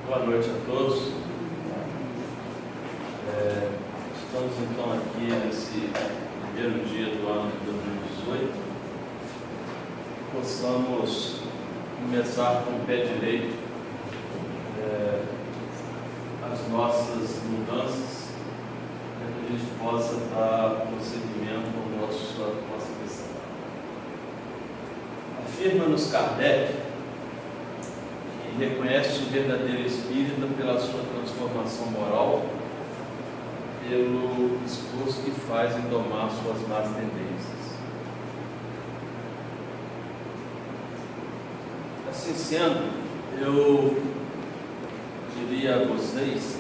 Boa noite a todos. Estamos então aqui nesse primeiro dia do ano de 2018. Possamos começar com o pé direito as nossas mudanças, para que a gente possa dar prosseguimento ao nossa missão. Afirma-nos Kardec que reconhece o verdadeiro espírita pela sua transformação moral, pelo esforço que faz em domar suas más tendências. Assim sendo, eu diria a vocês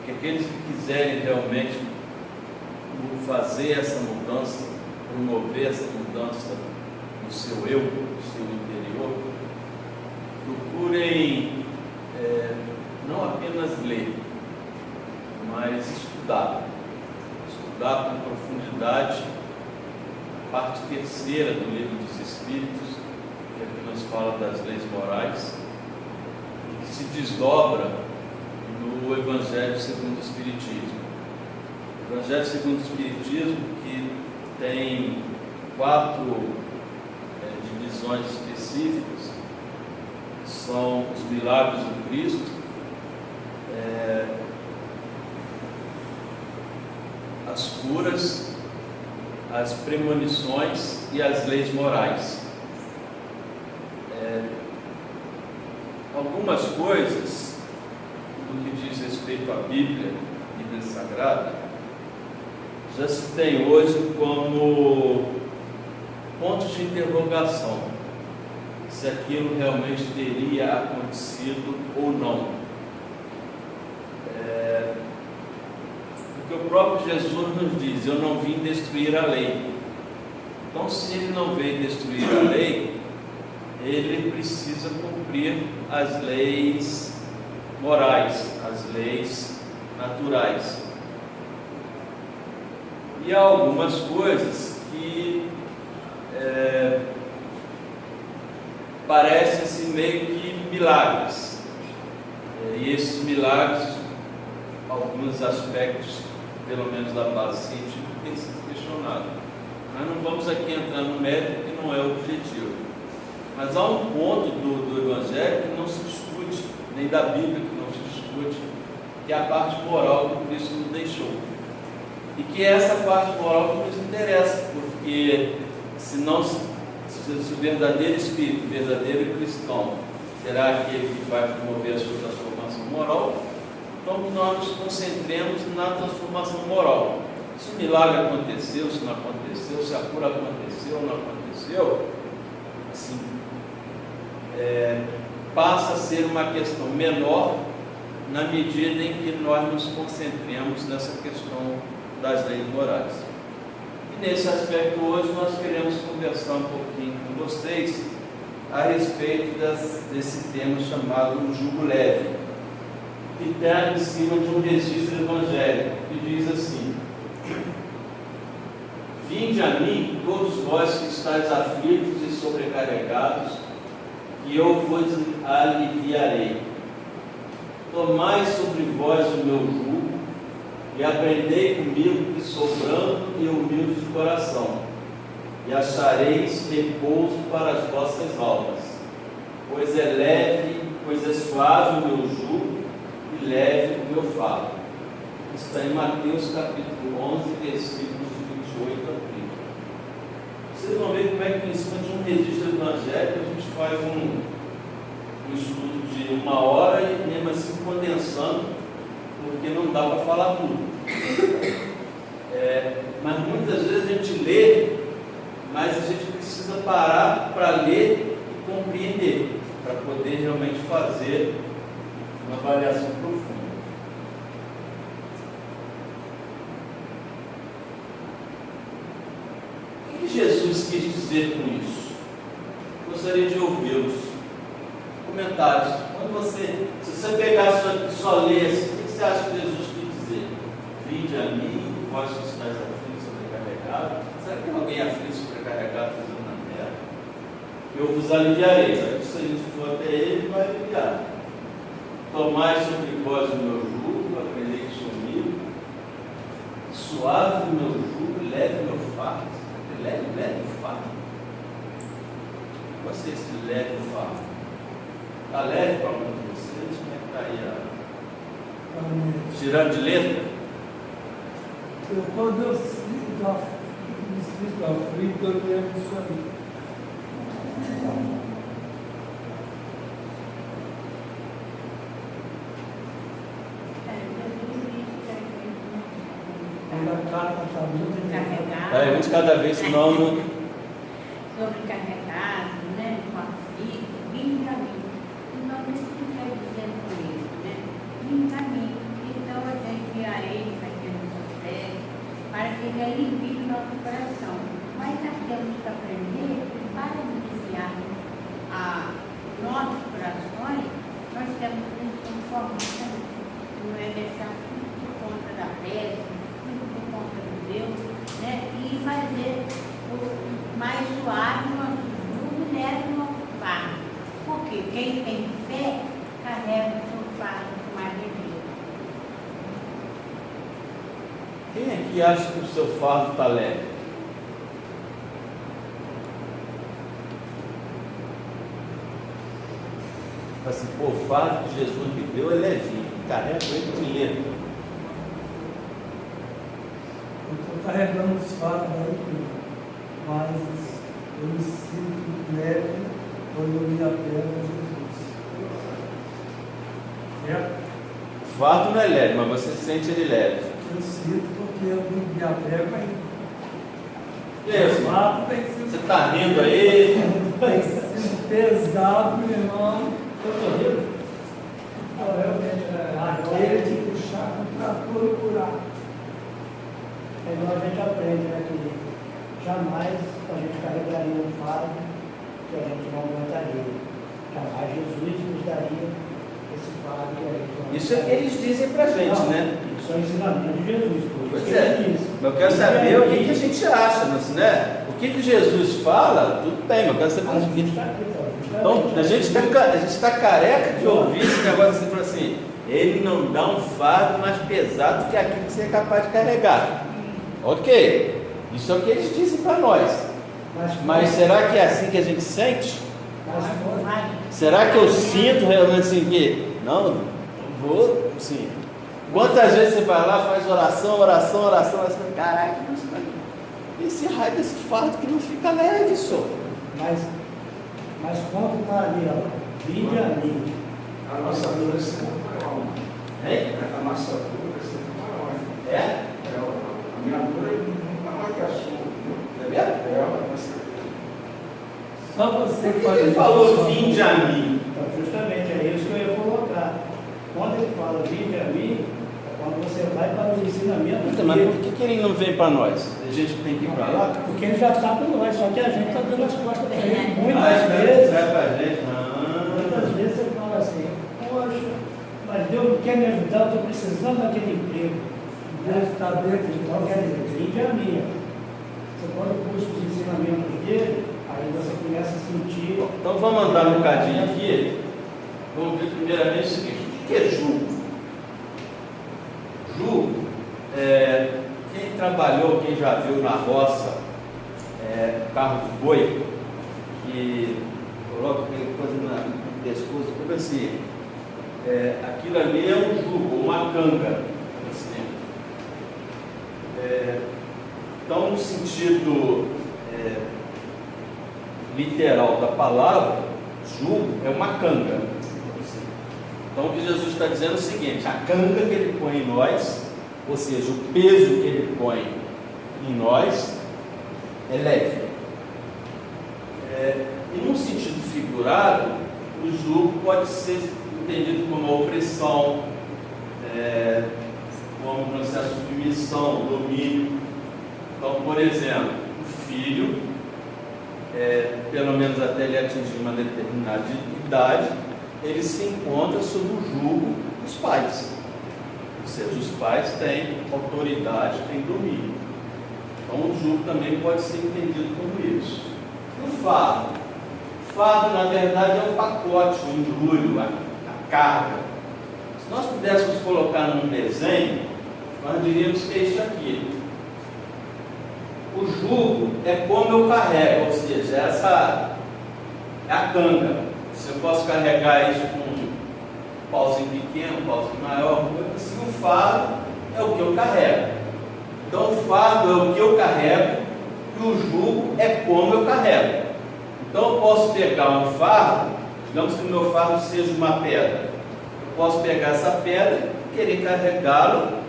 que aqueles que quiserem realmente fazer essa mudança, promover essa mudança no seu eu, no seu interior, procurem não apenas ler, mas estudar com profundidade a parte terceira do Livro dos Espíritos, que aqui nos fala das leis morais, e que se desdobra no Evangelho segundo o Espiritismo. O Evangelho segundo o Espiritismo, que tem 4 divisões específicas, são os milagres do Cristo, as curas, as premonições e as leis morais. Algumas coisas do que diz respeito à Bíblia Sagrada já se tem hoje como pontos de interrogação, se aquilo realmente teria acontecido ou não. Porque o próprio Jesus nos diz: eu não vim destruir a lei. Então, se ele não veio destruir a lei, ele precisa cumprir as leis morais, as leis naturais. E há algumas coisas que parecem assim, meio que milagres. E esses milagres, alguns aspectos, pelo menos da base científica, têm sido questionados. Mas não vamos aqui entrar no mérito, que não é o objetivo. Mas há um ponto do Evangelho que não se discute, nem da Bíblia que não se discute, que é a parte moral que o Cristo nos deixou. E que é essa parte moral que nos interessa, porque se o verdadeiro espírito, o verdadeiro cristão, será aquele que vai promover a sua transformação moral, então nós nos concentremos na transformação moral. Se o milagre aconteceu, se não aconteceu, se a cura aconteceu ou não aconteceu, assim, passa a ser uma questão menor na medida em que nós nos concentremos nessa questão das leis morais. E nesse aspecto hoje nós queremos conversar um pouquinho com vocês a respeito desse tema chamado o jugo leve, que está em cima de um registro evangélico, que diz assim: vinde a mim todos vós que estáis aflitos e sobrecarregados, e eu vos aliviarei. Tomai sobre vós o meu jugo e aprendei comigo, que sou brando e humilde de coração, e achareis repouso para as vossas almas, pois é suave o meu jugo e leve o meu fardo. Está em Mateus capítulo 11, versículos de 28 a 30. Vocês vão ver como é que em cima de um registro evangélico a gente faz um estudo de 1 hora e mesmo assim condensando, porque não dá para falar tudo. Mas muitas vezes a gente lê, mas a gente precisa parar para ler e compreender, para poder realmente fazer uma avaliação profunda. O que Jesus quis dizer com isso? Gostaria de ouvi-los. Comentários. Se você pegasse e só lesse, o que você acha que Jesus quis dizer? Vinde a mim, vós que estáis aflitos, sobrecarregados. Será que tem alguém aflito e sobrecarregado fazendo na terra? Eu vos aliviarei. Se a gente for até ele, vai aliviar. Tomai sobre vós o meu jugo, aprendei comigo, suave o meu jugo, leve o meu fardo. Leve o fardo. Vocês que leve o fardo. Está leve para algum de vocês? Como é que está aí? Tirando de letra? Quando eu sinto aflito, eu lembro isso aí. A carta está muito Carregado. Um de cada vez, senão não. Sobrecarregado, né? Com aflito, vim para mim. Então, isso que quer dizer com isso, né? Vim para mim. Então, a gente a ele para que nos ofrece, para que ele alivie o nosso coração. Mas nós temos que aprender que para aliviar nossos corações, nós temos que nos conformar. Não é deixar tudo por conta da prece, tudo por conta de Deus, né? E fazer o mais suave o nosso jugo e leve o nosso fardo. Porque quem tem fé carrega o seu fardo com mais alegria. Quem aqui acha que o seu fardo está leve? Assim, pô, o fardo que Jesus me deu é levinho, carrega ele de letra. Eu estou carregando os fardos aí, mas eu me sinto leve quando eu me apego a Jesus. Certo? O fardo não é leve, mas você sente ele leve. Eu sinto porque eu me apego a ele. E aí, O fardo tem você sido está rindo aí? pesado, meu irmão. Eu estou rindo. Realmente, aquele de puxar para procurar. Então a gente aprende, né, que jamais a gente carregaria um fardo que a gente não aguentaria. Jamais Jesus nos daria esse fardo que a gente não Isso é o que eles dizem pra gente, Não, né? Isso é o ensinamento de Jesus. Por isso Pois que é. ele disse. Mas eu quero saber o que a gente acha, né? O que Jesus fala, tudo bem, mas eu quero saber A o gente que. está aqui, Então, a gente está careca de ouvir esse negócio assim, falando assim, ele não dá um fardo mais pesado do que aquilo que você é capaz de carregar. Ok, isso é o que eles dizem para nós. Mas será que é assim que a gente sente? Será que eu sinto realmente assim que, não, vou, assim, quantas vezes você vai lá, faz oração, caraca, esse raio desse fardo que não fica leve, só. Mas quando está ali, ó, vinde a mim. A nossa dor é sempre maior. Hein? A nossa dor é sempre maior. É? A minha dor é muito maior que a sua. É mesmo? Só você Por que pode. ele falou vinde a mim? Então, justamente é isso que eu ia colocar. Quando ele fala vinde a mim, é quando você vai para os ensinamentos Puta, mas dele. por que ele não vem para nós? A gente tem que ir para lá? Porque ele já está com nós, só que a gente está dando as costas para ele. Ah, Muitas vezes. Vai para a gente? Não. Muitas vezes você fala assim, poxa, mas Deus quer me ajudar, eu estou precisando daquele emprego. Deus está dentro de Então, quer dizer, vinde a mim. Você quando busca os ensinamentos dele, aí você começa a sentir. Então vamos andar um bocadinho aqui. Vamos ver primeiramente o seguinte: o que é jugo? Jugo, quem trabalhou, quem já viu na roça, carro de boi, que coloca aquela coisa no pescoço, como assim, aquilo ali é um jugo, uma canga. Assim. Então, no sentido literal da palavra, jugo é uma canga. Então, o que Jesus está dizendo é o seguinte: a canga que ele põe em nós, ou seja, o peso que ele põe em nós, é leve. E num sentido figurado, o jugo pode ser entendido como uma opressão, como um processo de submissão, domínio. Então, por exemplo, o filho, pelo menos até ele atingir uma determinada idade, ele se encontra sob o jugo dos pais. Ou seja, os pais têm autoridade, têm domínio. Então, o jugo também pode ser entendido como isso. E o fardo? O fardo, na verdade, é o pacote, o embrulho, a carga. Se nós pudéssemos colocar num desenho, nós diríamos que é isso aqui. O jugo é como eu carrego, ou seja, essa é a canga. Se eu posso carregar isso com um pauzinho pequeno, um pauzinho maior, assim, o fardo é o que eu carrego. Então o fardo é o que eu carrego e o jugo é como eu carrego. Então eu posso pegar um fardo, digamos que o meu fardo seja uma pedra. Eu posso pegar essa pedra e querer carregá-la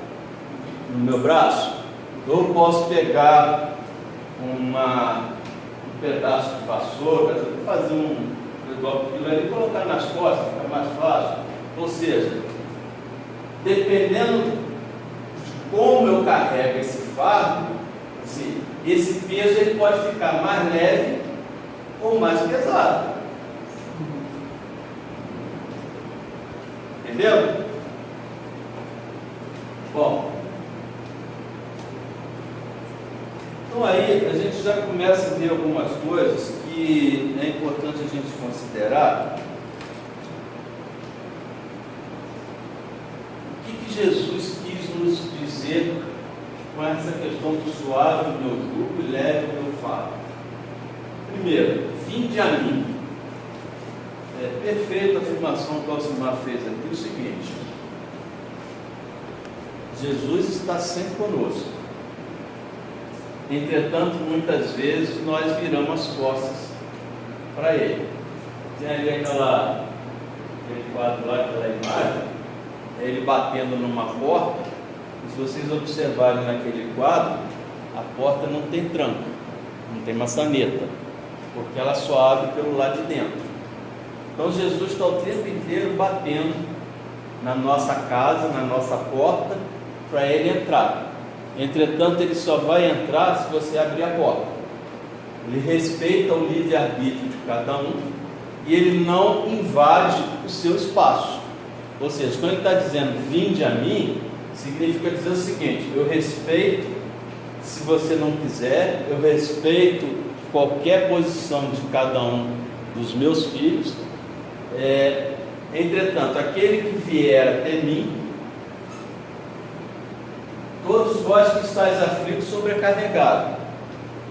no meu braço. Ou eu posso pegar um pedaço de vassoura, fazer igual aquilo ali, colocar nas costas, fica mais fácil. Ou seja, dependendo de como eu carrego esse fardo, esse peso ele pode ficar mais leve ou mais pesado. Entendeu? Bom, então aí a gente já começa a ver algumas coisas que é importante a gente considerar. O que Jesus quis nos dizer com essa questão do suave o meu jugo e leve o meu fardo? Primeiro, vinde a mim. É perfeita a afirmação que o Alcimar fez aqui, o seguinte: Jesus está sempre conosco. Entretanto, muitas vezes nós viramos as costas para Ele. Tem ali aquele quadro lá, aquela imagem, ele batendo numa porta, e se vocês observarem naquele quadro, a porta não tem tranca, não tem maçaneta, porque ela só abre pelo lado de dentro. Então Jesus está o tempo inteiro batendo na nossa casa, na nossa porta, para Ele entrar. Entretanto, Ele só vai entrar se você abrir a porta. Ele respeita o livre-arbítrio de cada um e Ele não invade o seu espaço. Ou seja, quando Ele está dizendo vinde a mim, significa dizer o seguinte: eu respeito se você não quiser, eu respeito qualquer posição de cada um dos meus filhos. Entretanto, aquele que vier até mim, todos vós que estáis aflitos, sobrecarregados.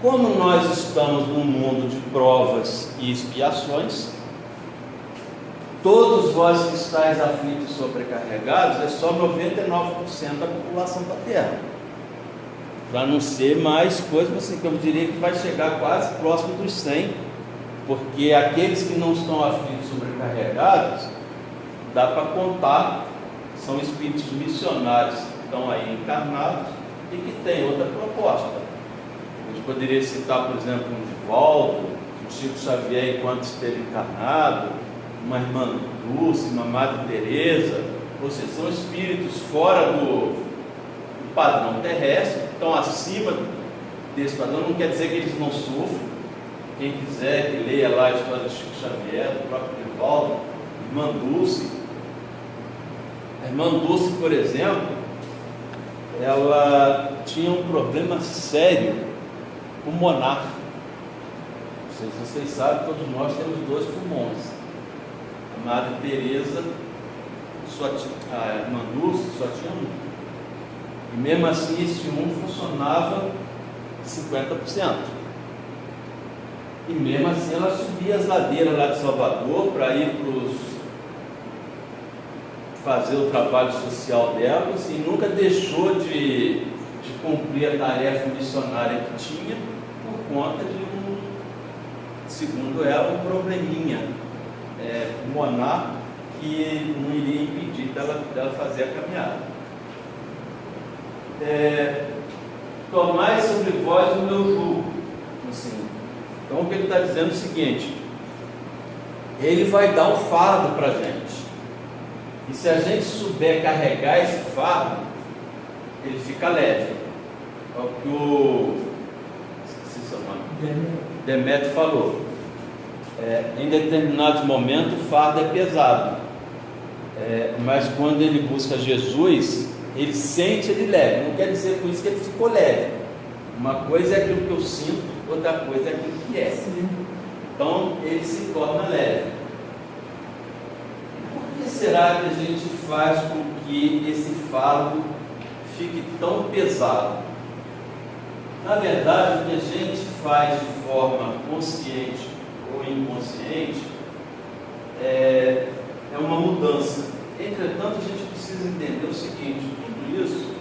Como nós estamos num mundo de provas e expiações, todos vós que estáis aflitos e sobrecarregados é só 99% da população da Terra. Para não ser mais coisa, assim, que eu diria que vai chegar quase próximo dos 100%. Porque aqueles que não estão aflitos, sobrecarregados, dá para contar, são espíritos missionários que estão aí encarnados e que têm outra proposta. A gente poderia citar, por exemplo, um Divaldo, um Chico Xavier enquanto esteve encarnado, uma irmã Dulce, uma Madre Teresa, ou seja, são espíritos fora do padrão terrestre, que estão acima desse padrão. Não quer dizer que eles não sofram. Quem quiser que leia lá a história de Chico Xavier, do próprio Divaldo, irmã Dulce. A irmã Dulce, por exemplo, ela tinha um problema sério pulmonar. Não sei se vocês sabem, todos nós temos 2 pulmões. A Madre Teresa, a irmã Dulce só tinha um. E mesmo assim, esse um funcionava 50%. E mesmo assim ela subia as ladeiras lá de Salvador para ir fazer o trabalho social dela, e nunca deixou de cumprir a tarefa missionária que tinha, por conta de segundo ela, um probleminha pulmonar que não iria impedir dela fazer a caminhada. Tomai sobre vós o meu jugo. Assim, então o que ele está dizendo é o seguinte: Ele vai dar um fardo para a gente, e se a gente souber carregar esse fardo, ele fica leve. É o que o Demétrio falou. Em determinados momentos o fardo é pesado, mas quando ele busca Jesus, ele sente ele leve. Não quer dizer com isso que ele ficou leve. Uma coisa é aquilo que eu sinto, outra coisa é aquilo que é. Então ele se torna leve. Por que será que a gente faz com que esse fardo fique tão pesado? Na verdade, o que a gente faz de forma consciente ou inconsciente é uma mudança. Entretanto, a gente precisa entender o seguinte: tudo isso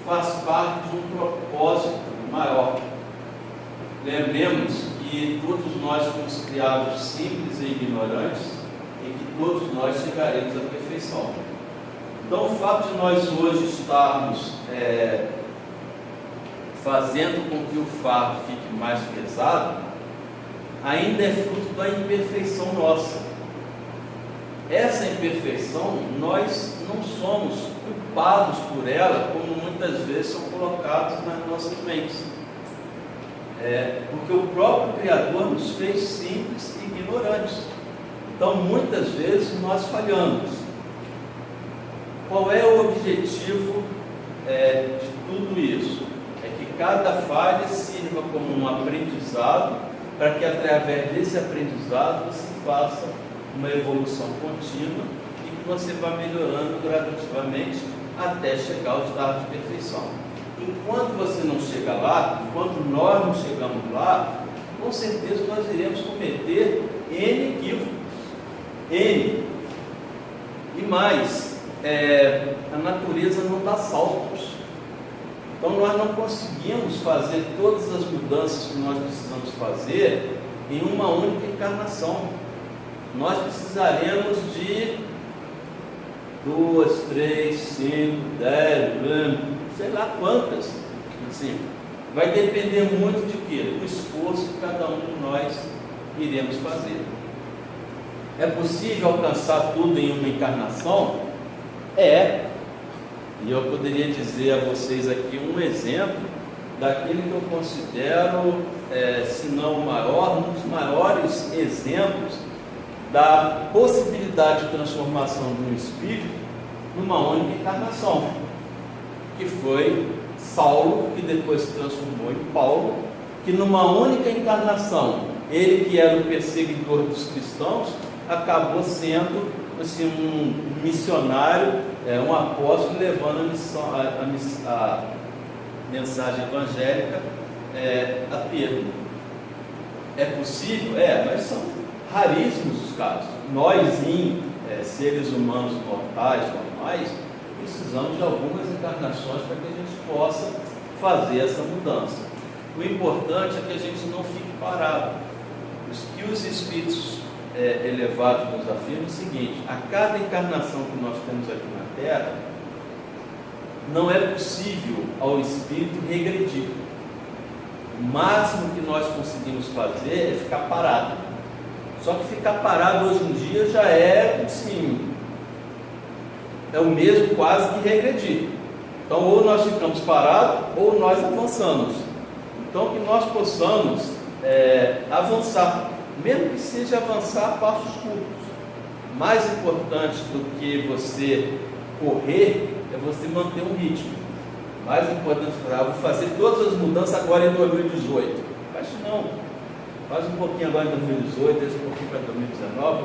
faz parte de um propósito maior. Lembremos que todos nós fomos criados simples e ignorantes e que todos nós chegaremos à perfeição. Então, o fato de nós hoje estarmos fazendo com que o fardo fique mais pesado, ainda é fruto da imperfeição nossa. Essa imperfeição, nós não somos culpados por ela, como muitas vezes são colocados nas nossas mentes. Porque o próprio Criador nos fez simples e ignorantes. Então, muitas vezes nós falhamos. Qual é o objetivo de tudo isso? É que cada falha sirva como um aprendizado, para que através desse aprendizado você faça uma evolução contínua e que você vá melhorando gradativamente até chegar ao estado de perfeição. Enquanto você não chega lá, enquanto nós não chegamos lá, com certeza nós iremos cometer N equívocos. N. E mais, a natureza não dá saltos. Então nós não conseguimos fazer todas as mudanças que nós precisamos fazer em uma única encarnação. Nós precisaremos de 2, 3, 5, 10, sei lá quantas. Assim, vai depender muito de quê? Do esforço que cada um de nós iremos fazer. É possível alcançar tudo em uma encarnação? E eu poderia dizer a vocês aqui um exemplo daquele que eu considero, se não o maior, um dos maiores exemplos da possibilidade de transformação de um espírito numa única encarnação, que foi Saulo, que depois se transformou em Paulo, que numa única encarnação, ele que era o perseguidor dos cristãos, acabou sendo assim, um missionário, um apóstolo, levando a mensagem evangélica a Pedro. É possível? Mas são raríssimos os casos. Nós, seres humanos mortais, normais, precisamos de algumas encarnações para que a gente possa fazer essa mudança. O importante é que a gente não fique parado. O que os espíritos elevados nos afirmam é o seguinte: a cada encarnação que nós temos aqui na Terra, não é possível ao espírito regredir. O máximo que nós conseguimos fazer é ficar parado. Só que ficar parado hoje em dia já é, sim, é o mesmo quase que regredir. Então, ou nós ficamos parados, ou nós avançamos. Então, que nós possamos avançar, mesmo que seja avançar a passos curtos. Mais importante do que você correr é você manter um ritmo. Mais importante é vou fazer todas as mudanças agora em 2018. Mas não. Faz um pouquinho agora em 2018, desce um pouquinho para 2019,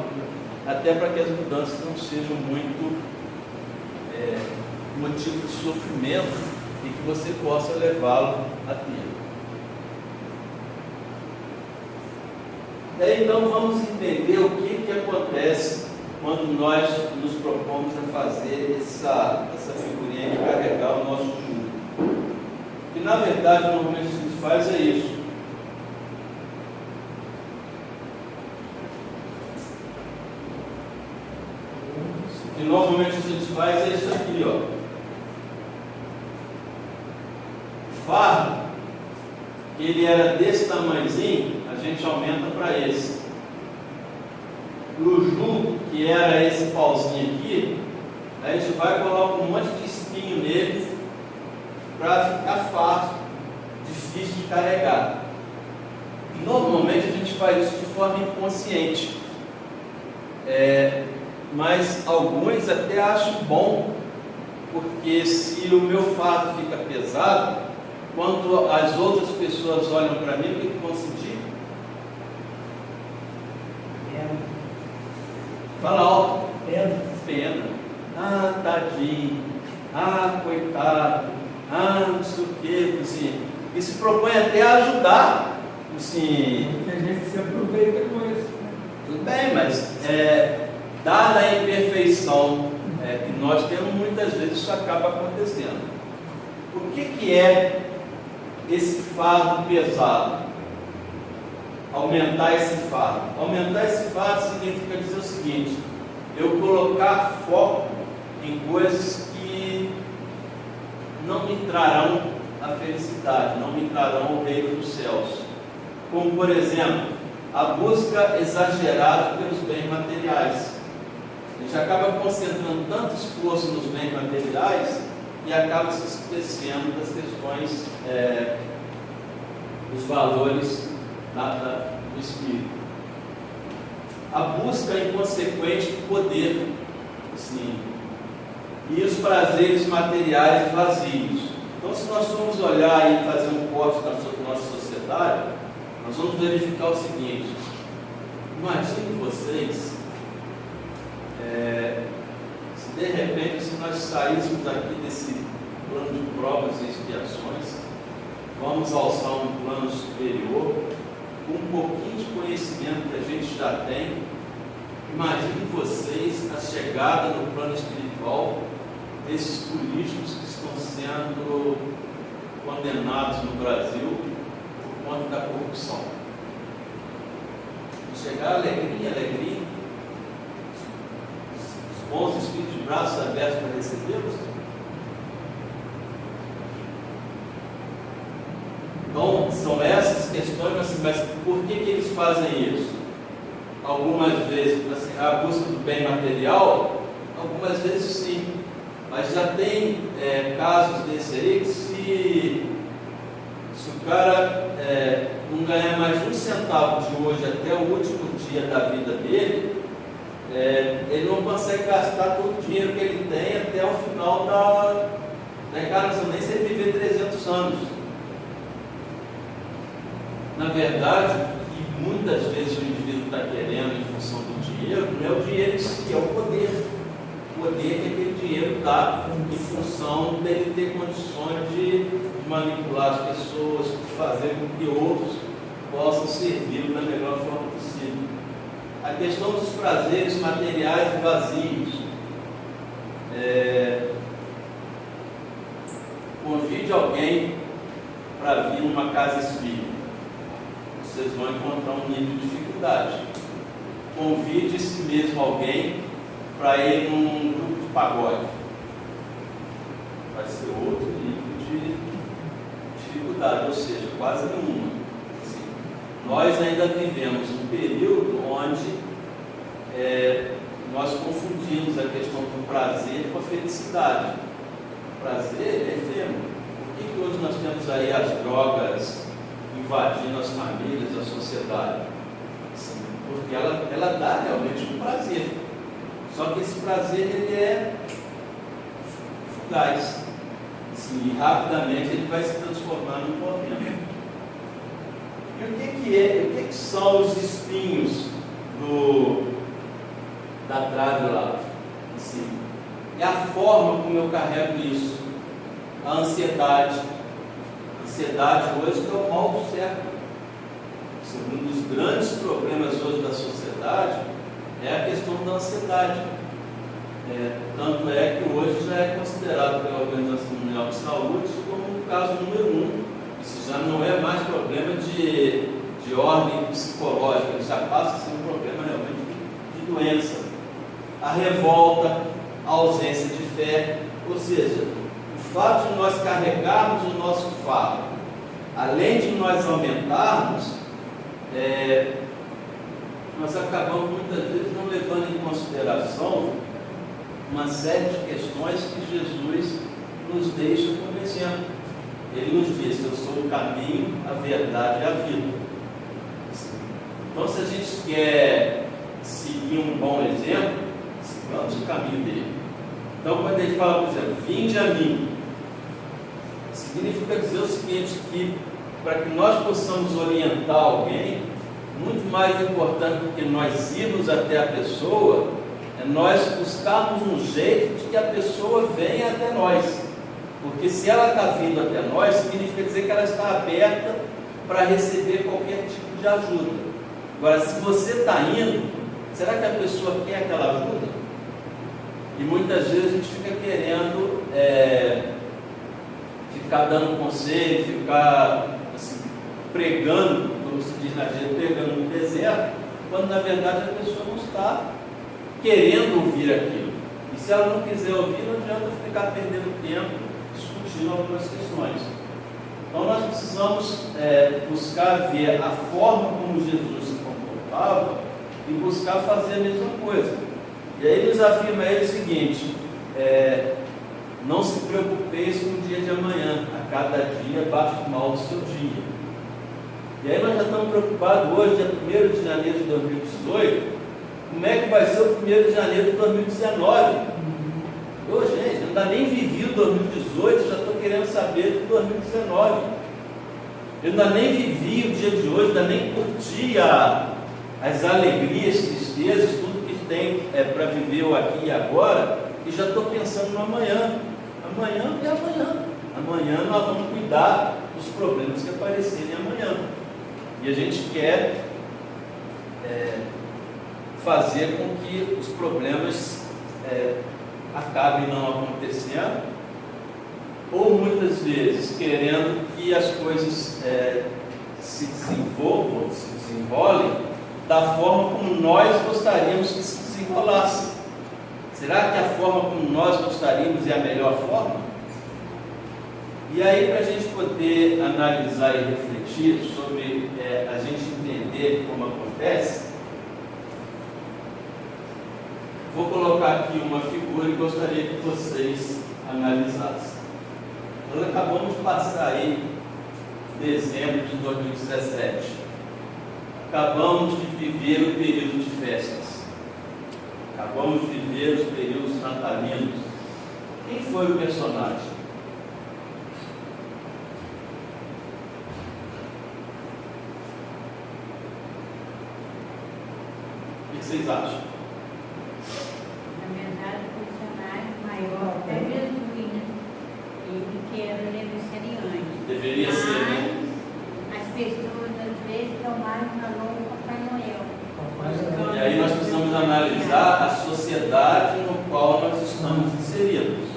até para que as mudanças não sejam muito motivo de sofrimento e que você possa levá-lo a termo. Daí então vamos entender o que acontece quando nós nos propomos a fazer essa figurinha de carregar o nosso jugo. E na verdade, normalmente a gente faz isso. O que normalmente a gente faz é isso aqui, ó. O fardo, que ele era desse tamanhozinho, a gente aumenta para esse. O jugo, que era esse pauzinho aqui, a gente vai colocar um monte de espinho nele para ficar fácil, difícil de carregar. E normalmente a gente faz isso de forma inconsciente. Mas alguns até acham bom, porque se o meu fardo fica pesado, quando as outras pessoas olham para mim, o que vão sentir? Fala alto. pena. Ah, tadinho. Ah, coitado. Ah, não sei o quê. Assim, e se propõe até a ajudar. Assim, Porque a gente se aproveita com isso. Né? tudo bem, mas dada a imperfeição que nós temos, muitas vezes isso acaba acontecendo. O que é esse fardo pesado? Aumentar esse fardo. Aumentar esse fardo significa dizer o seguinte: eu colocar foco em coisas que não me trarão a felicidade, não me trarão o reino dos céus. Como, por exemplo, a busca exagerada pelos bens materiais. A gente acaba concentrando tanto esforço nos bens materiais e acaba se esquecendo das questões, dos valores do espírito. A busca inconsequente do poder, sim, e os prazeres materiais vazios. Então, se nós formos olhar e fazer um corte na nossa sociedade, nós vamos verificar o seguinte: imagine vocês, se de repente, se nós saíssemos aqui desse plano de provas e expiações, vamos alçar um plano superior, com um pouquinho de conhecimento que a gente já tem. Imagine vocês a chegada no plano espiritual desses políticos que estão sendo condenados no Brasil por conta da corrupção. Chegar alegria, os bons espíritos de braços abertos para recebê-los. Então, são essas questões, mas por que eles fazem isso? Algumas vezes, assim, a busca do bem material, algumas vezes sim, mas já tem casos desse aí que se o cara não ganhar mais um centavo de hoje até o último dia da vida dele, ele não consegue gastar todo o dinheiro que ele tem até o final da encarnação, nem se ele viver 300 anos. Na verdade, o que muitas vezes o indivíduo está querendo em função do dinheiro, não é o dinheiro em si, é o poder. O poder que aquele dinheiro dá em função dele ter condições de manipular as pessoas, de fazer com que outros possam servi-lo da melhor forma possível. A questão dos prazeres materiais vazios. Convide alguém para vir numa casa espírita. Vocês vão encontrar um nível de dificuldade. Convide esse mesmo alguém para ir num grupo de pagode. Vai ser outro nível de dificuldade, ou seja, quase nenhuma. Assim, nós ainda vivemos um período onde nós confundimos a questão do prazer com a felicidade. O prazer é efêmero. Por que hoje nós temos aí as drogas invadindo as famílias, a sociedade? Sim, porque ela dá realmente um prazer. Só que esse prazer ele é fugaz. Sim, e rapidamente ele vai se transformar num problema. E o que são os espinhos da trave lá? Sim, é a forma como eu carrego isso. A ansiedade. Ansiedade hoje é o mal do século. Um dos grandes problemas hoje da sociedade é a questão da ansiedade. Tanto é que hoje já é considerado pela Organização Mundial de Saúde como o caso número 1. Isso já não é mais problema de ordem psicológica, ele já passa a ser um problema realmente de doença. A revolta, a ausência de fé, ou seja, o fato de nós carregarmos o nosso fardo, além de nós aumentarmos, nós acabamos muitas vezes não levando em consideração uma série de questões que Jesus nos deixa como exemplo. Ele nos diz: eu sou o caminho, a verdade e a vida. Então, se a gente quer seguir um bom exemplo, sigamos o caminho dele. Então, quando ele fala, por exemplo, vinde a mim, significa dizer o seguinte, que para que nós possamos orientar alguém, muito mais importante do que nós irmos até a pessoa, é nós buscarmos um jeito de que a pessoa venha até nós. Porque se ela está vindo até nós, significa dizer que ela está aberta para receber qualquer tipo de ajuda. Agora, se você está indo, será que a pessoa quer aquela ajuda? E muitas vezes a gente fica querendo ficar dando conselho, ficar assim, pregando, como se diz na gíria, pregando no deserto, quando na verdade a pessoa não está querendo ouvir aquilo. E se ela não quiser ouvir, não adianta ficar perdendo tempo discutindo algumas questões. Então nós precisamos buscar ver a forma como Jesus se comportava e buscar fazer a mesma coisa. E aí nos afirma ele o seguinte: não se preocupeis com o dia de amanhã, a cada dia basta o mal do seu dia. E aí nós já estamos preocupados hoje, dia 1º de janeiro de 2018, como é que vai ser o 1º de janeiro de 2019? Ô, gente, eu ainda nem vivi o 2018, já estou querendo saber do 2019. Eu ainda nem vivi o dia de hoje, ainda nem curti as alegrias, tristezas, tudo que tem para viver o aqui e agora, e já estou pensando no amanhã. Amanhã é amanhã. Amanhã nós vamos cuidar dos problemas que aparecerem amanhã. E a gente quer fazer com que os problemas acabem não acontecendo, ou muitas vezes querendo que as coisas se desenvolvam, se desenrolem da forma como nós gostaríamos que se desenrolasse. Será que a forma como nós gostaríamos é a melhor forma? E aí, para a gente poder analisar e refletir sobre a gente entender como acontece, vou colocar aqui uma figura e gostaria que vocês analisassem. Nós acabamos de passar aí dezembro de 2017. Acabamos de viver o período de festas. Acabamos de viver os períodos natalinos. Quem foi o personagem? O que vocês acham? Na verdade, o funcionário maior, até mesmo ele que era aniversariante. Deveria ser, né? As pessoas, às vezes, tomaram o valor do Papai Noel. E aí nós precisamos analisar a sociedade no qual nós estamos inseridos.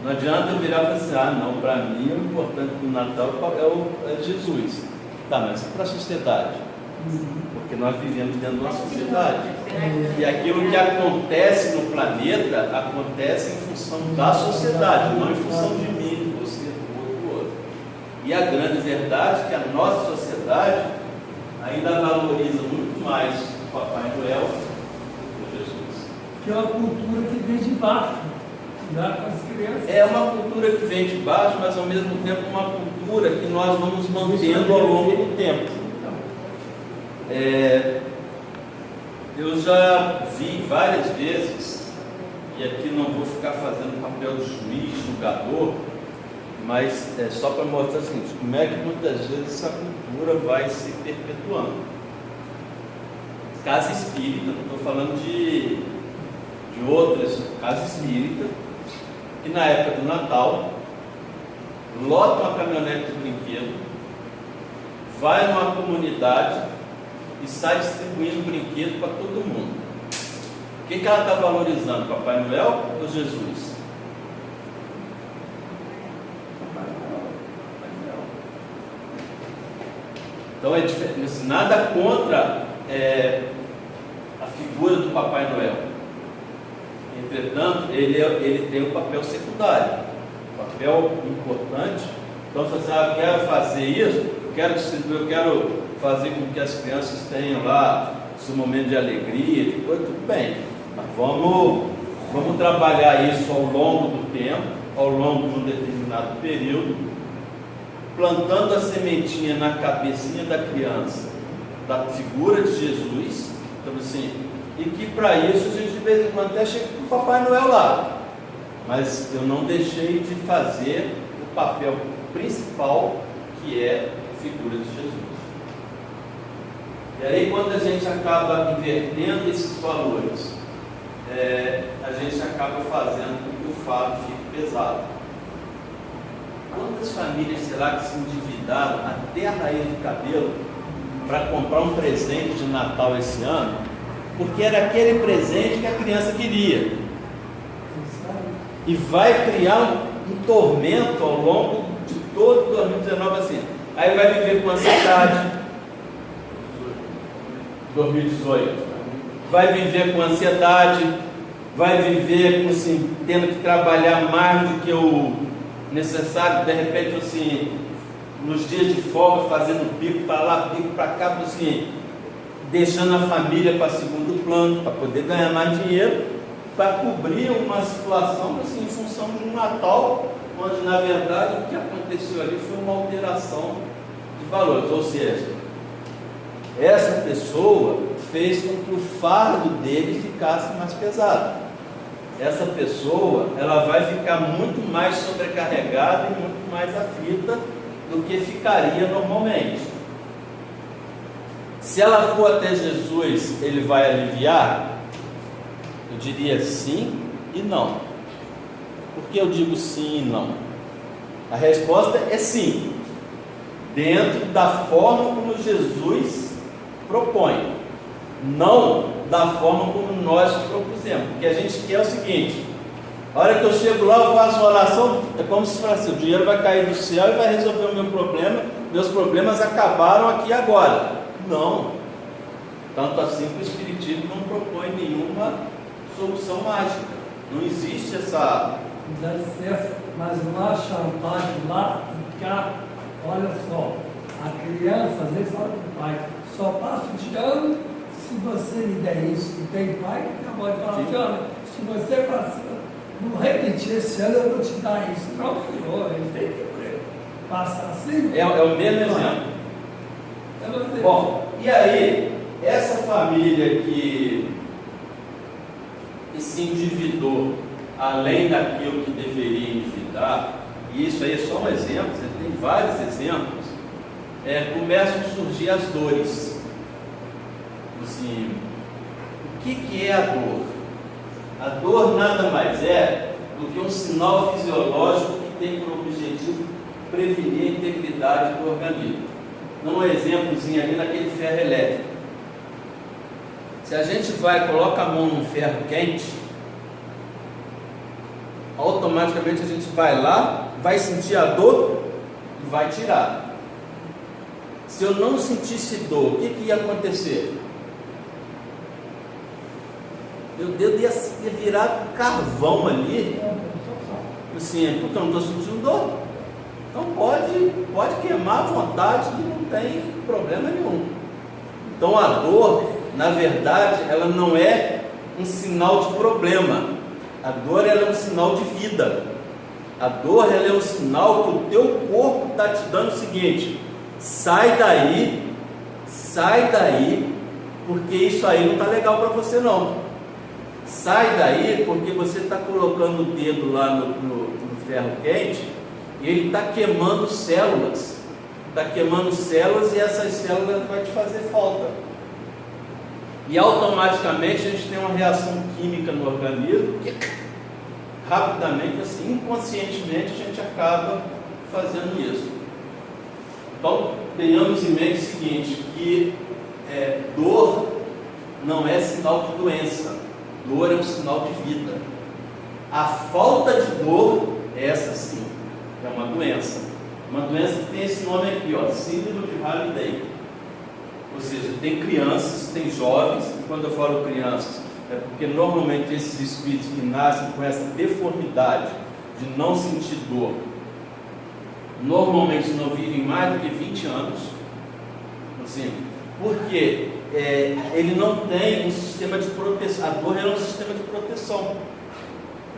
Não adianta eu virar e falar assim: não, para mim o importante do Natal é Jesus. Tá, mas para a sociedade? Porque nós vivemos dentro de uma sociedade. E aquilo que acontece no planeta, acontece em função da sociedade, não em função de mim, de você, do outro. E a grande verdade é que a nossa sociedade ainda valoriza muito mais o Papai Noel do que Jesus. Que é uma cultura que vem de baixo, dá para as crianças. É uma cultura que vem de baixo, mas ao mesmo tempo uma cultura que nós vamos mantendo ao longo do tempo. Eu já vi várias vezes, e aqui não vou ficar fazendo papel de juiz, julgador, mas é só para mostrar o seguinte: como é que muitas vezes essa cultura vai se perpetuando. Casa espírita, não estou falando de outras, casa espírita, que na época do Natal lota uma caminhonete de brinquedo, vai numa comunidade e sai distribuindo brinquedo para todo mundo. O que ela está valorizando? Papai Noel ou Jesus? Então é diferente. Nada contra a figura do Papai Noel. Entretanto, ele tem um papel secundário, um papel importante. Então, você eu quero fazer isso, eu quero distribuir, eu quero fazer com que as crianças tenham lá seu momento de alegria, de coisa, tudo bem. Mas vamos trabalhar isso ao longo do tempo, ao longo de um determinado período, plantando a sementinha na cabecinha da criança, da figura de Jesus, então assim, e que para isso a gente de vez em quando até chega com o Papai Noel lá, mas eu não deixei de fazer o papel principal, que é a figura de Jesus. E aí, quando a gente acaba invertendo esses valores, a gente acaba fazendo com que o fardo fique pesado. Quantas famílias será que se endividaram até a raiz do cabelo para comprar um presente de Natal esse ano, porque era aquele presente que a criança queria? E vai criar um tormento ao longo de todo 2019 assim. Aí vai viver com ansiedade. 2018. Vai viver com ansiedade, vai viver com, assim, tendo que trabalhar mais do que o necessário, de repente, assim, nos dias de folga, fazendo pico para lá, pico para cá, assim, deixando a família para segundo plano, para poder ganhar mais dinheiro, para cobrir uma situação, assim, em função de um Natal, onde, na verdade, o que aconteceu ali foi uma alteração de valores, ou seja, essa pessoa fez com que o fardo dele ficasse mais pesado. Essa pessoa, ela vai ficar muito mais sobrecarregada e muito mais aflita do que ficaria normalmente. Se ela for até Jesus, ele vai aliviar? Eu diria sim e não. Por que eu digo sim e não? A resposta é sim, dentro da forma como Jesus propõe, não da forma como nós propusemos. O que a gente quer é o seguinte: a hora que eu chego lá, eu faço uma oração, é como se fosse, o dinheiro vai cair do céu e vai resolver o meu problema, meus problemas acabaram aqui agora. Não. Tanto assim que o Espiritismo não propõe nenhuma solução mágica. Não existe essa... Dá licença, mas não há chantagem lá e cá. Olha só, a criança às vezes fala com o pai: só passo de ano se você me der isso. E tem pai que acabou de falar assim: olha, se você não repetir esse ano, eu vou te dar isso. Não, senhor, ele tem que passar assim. É o mesmo exemplo. Bom, e aí, essa família que se endividou além daquilo que deveria endividar, e isso aí é só um exemplo, você tem vários exemplos, começam a surgir as dores. Assim, o que é a dor? A dor nada mais é do que um sinal fisiológico que tem por objetivo prevenir a integridade do organismo. Dá um exemplozinho ali naquele ferro elétrico. Se a gente vai e coloca a mão num ferro quente, automaticamente a gente vai lá, vai sentir a dor e vai tirar. Se eu não sentisse dor, o que ia acontecer? Meu dedo ia virar carvão ali, assim, porque eu não estou sentindo dor. Então pode queimar à vontade, que não tem problema nenhum. Então a dor, na verdade, ela não é um sinal de problema. A dor, ela é um sinal de vida. A dor, ela é um sinal que o teu corpo está te dando o seguinte: sai daí, porque isso aí não está legal para você não. Sai daí porque você está colocando o dedo lá no ferro quente e ele está queimando células. Está queimando células e essas células vão te fazer falta. E automaticamente a gente tem uma reação química no organismo que rapidamente, assim, inconscientemente, a gente acaba fazendo isso. Então, tenhamos em mente o seguinte, que dor não é sinal de doença. Dor é um sinal de vida. A falta de dor, essa sim, é uma doença. Uma doença que tem esse nome aqui, ó, síndrome de Halliday. Ou seja, tem crianças, tem jovens, e quando eu falo crianças, é porque normalmente esses espíritos que nascem com essa deformidade de não sentir dor, normalmente não vivem mais do que 20 anos, assim, porque ele não tem um sistema de proteção. A dor é um sistema de proteção.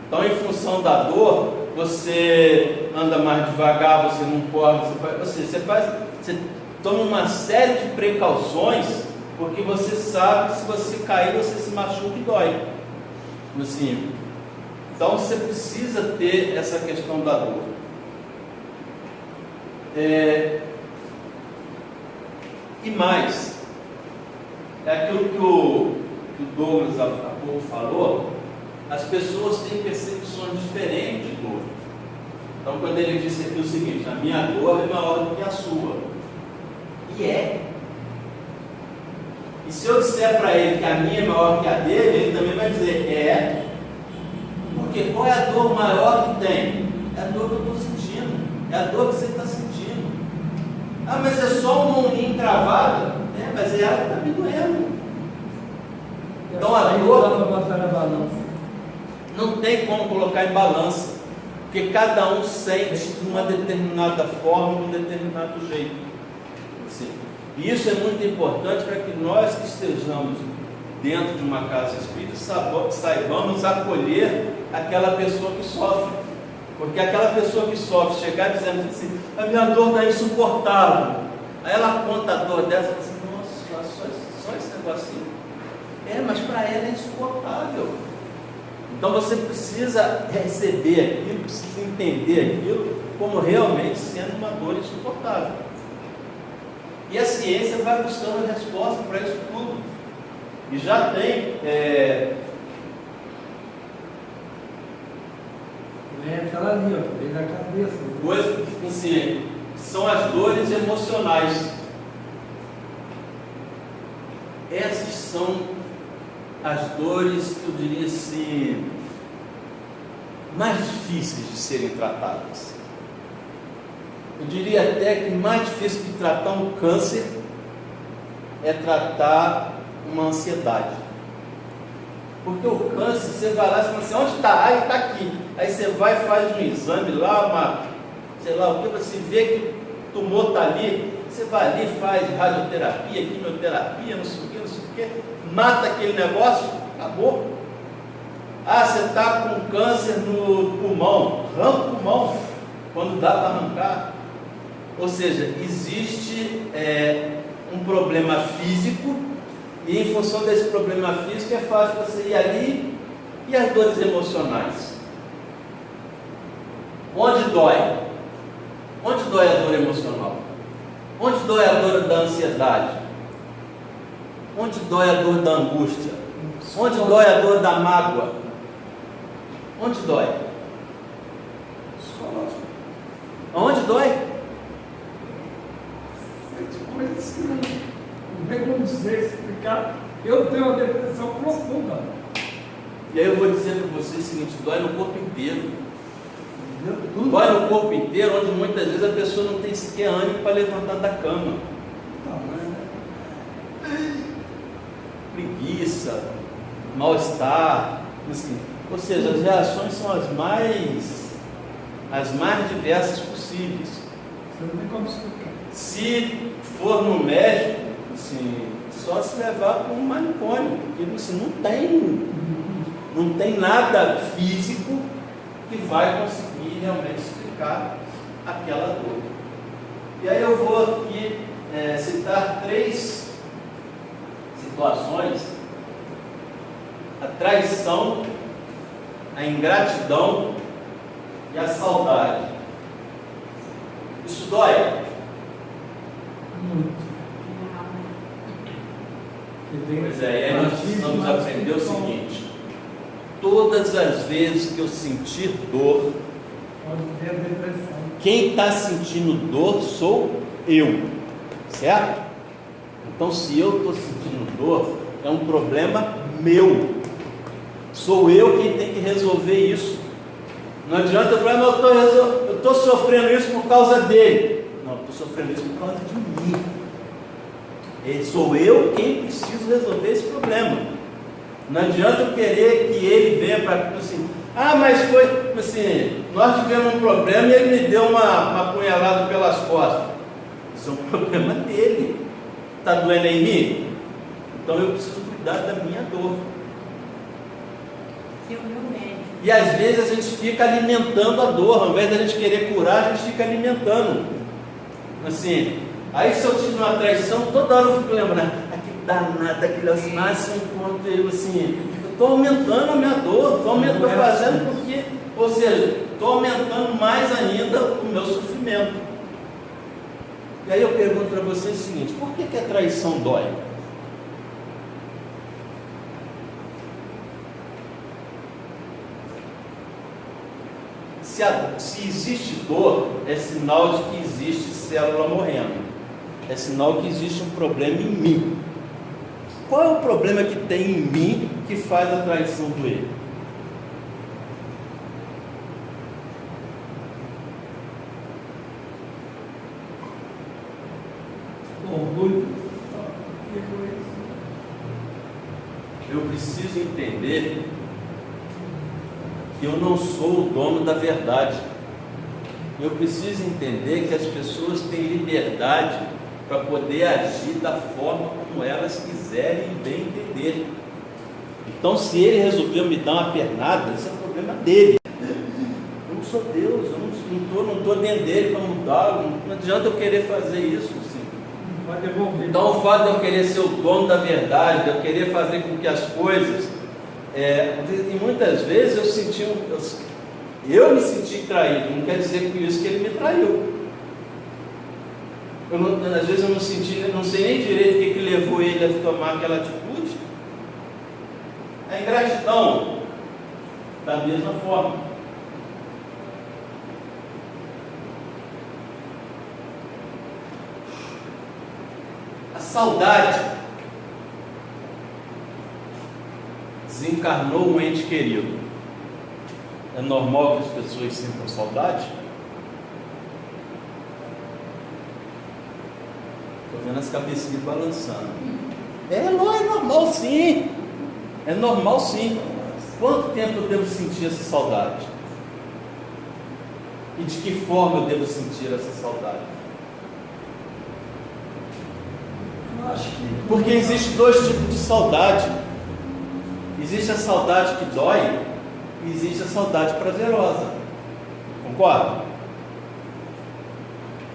Então, em função da dor, você anda mais devagar, você não corre, você toma uma série de precauções, porque você sabe que se você cair, você se machuca e dói. Assim, então, você precisa ter essa questão da dor. E mais, é aquilo que o Douglas há pouco falou, as pessoas têm percepções diferentes de dor. Então, quando ele disse aqui o seguinte: a minha dor é maior do que a sua. E é. E se eu disser para ele que a minha é maior que a dele, ele também vai dizer: é. Porque qual é a dor maior que tem? É a dor que eu estou sentindo. É a dor que você está sentindo. Ah, mas é só uma unha encravada. É, mas é ela que está me doendo. Então a dor não tem como colocar em balança. Porque cada um sente de uma determinada forma, de um determinado jeito. Assim. E isso é muito importante para que nós que estejamos dentro de uma casa espírita saibamos acolher aquela pessoa que sofre. Porque aquela pessoa que sofre, chegar dizendo assim: a minha dor está insuportável. Aí ela conta a dor dessa e fala assim: nossa, só esse negocinho. É, mas para ela é insuportável. Então você precisa receber aquilo, precisa entender aquilo como realmente sendo uma dor insuportável. E a ciência vai buscando a resposta para isso tudo. E já tem aquela ali, ó, vem da cabeça. Coisas que assim, são as dores emocionais. Essas são as dores que eu diria assim, mais difíceis de serem tratadas. Eu diria até que mais difícil de tratar um câncer é tratar uma ansiedade. Porque o câncer, você vai lá e fala assim: onde está? Ah, ele está aqui. Aí você vai e faz um exame lá, sei lá o que, você vê que o tumor está ali. Você vai ali, faz radioterapia, quimioterapia, não sei o que, mata aquele negócio, acabou. Ah, você está com câncer no pulmão, arranca o pulmão, quando dá para arrancar. Ou seja, existe um problema físico, e em função desse problema físico é fácil você ir ali. E as dores emocionais? Onde dói? Onde dói a dor emocional? Onde dói a dor da ansiedade? Onde dói a dor da angústia? Onde dói a dor da mágoa? Onde dói? Aonde dói? Coisas que não tem como dizer, explicar. Eu tenho uma depressão profunda. E aí eu vou dizer para você o seguinte: dói no corpo inteiro. Tudo Dói no corpo inteiro, onde muitas vezes a pessoa não tem sequer ânimo para levantar da cama. Preguiça, mal-estar, assim. Ou seja, as reações são as mais diversas possíveis. Você não tem como explicar. Se for no médico, assim, só se levar para um manicômio, porque assim, não tem nada físico que vai conseguir realmente explicar aquela dor. E aí eu vou aqui citar 3 situações: a traição, a ingratidão e a saudade. Isso dói? Muito. Pois é, e aí nós precisamos aprender o seguinte: todas as vezes que eu sentir dor, Pode ter depressão. quem está sentindo dor sou eu, certo? Então, se eu estou sentindo dor, é um problema meu. Sou eu quem tem que resolver isso. Não adianta eu falar: eu estou sofrendo isso por causa dele. Não, eu estou sofrendo isso por causa de mim. Sou eu quem preciso resolver esse problema. Não adianta eu querer que ele venha para assim: mas foi assim, nós tivemos um problema e ele me deu uma punhalada pelas costas. Isso é um problema dele. Está doendo em mim? Então eu preciso cuidar da minha dor. E às vezes a gente fica alimentando a dor, ao invés da gente querer curar, a gente fica alimentando. Assim, aí se eu tive uma traição, toda hora eu fico lembrando: aquele danado, aquele assim, se eu encontro ele assim, eu estou aumentando a minha dor, estou fazendo porque, ou seja, estou aumentando mais ainda o meu sofrimento. E aí eu pergunto para vocês o seguinte: por que a traição dói? Se existe dor, é sinal de que existe célula morrendo. É sinal que existe um problema em mim. Qual é o problema que tem em mim que faz a traição doer? Orgulho. Eu preciso entender que eu não sou o dono da verdade. Eu preciso entender que as pessoas têm liberdade para poder agir da forma como elas quiserem e bem entender. Então, se ele resolveu me dar uma pernada, esse é o problema dele. Eu não sou Deus, eu não estou dentro dele para mudar, não adianta eu querer fazer isso. Assim. Vai devolver. Então, o fato de eu querer ser o dono da verdade, de eu querer fazer com que as coisas... e muitas vezes eu me senti traído, não quer dizer com isso que ele me traiu. Às vezes eu não sei nem direito o que levou ele a tomar aquela atitude. A ingratidão, da mesma forma. A saudade desencarnou um ente querido. É normal que as pessoas sintam saudade? Estou vendo as cabecinhas balançando. É normal sim. É normal sim. Quanto tempo eu devo sentir essa saudade? E de que forma eu devo sentir essa saudade? Eu acho que... Porque existe dois tipos de saudade. Existe a saudade que dói e existe a saudade prazerosa. Concorda?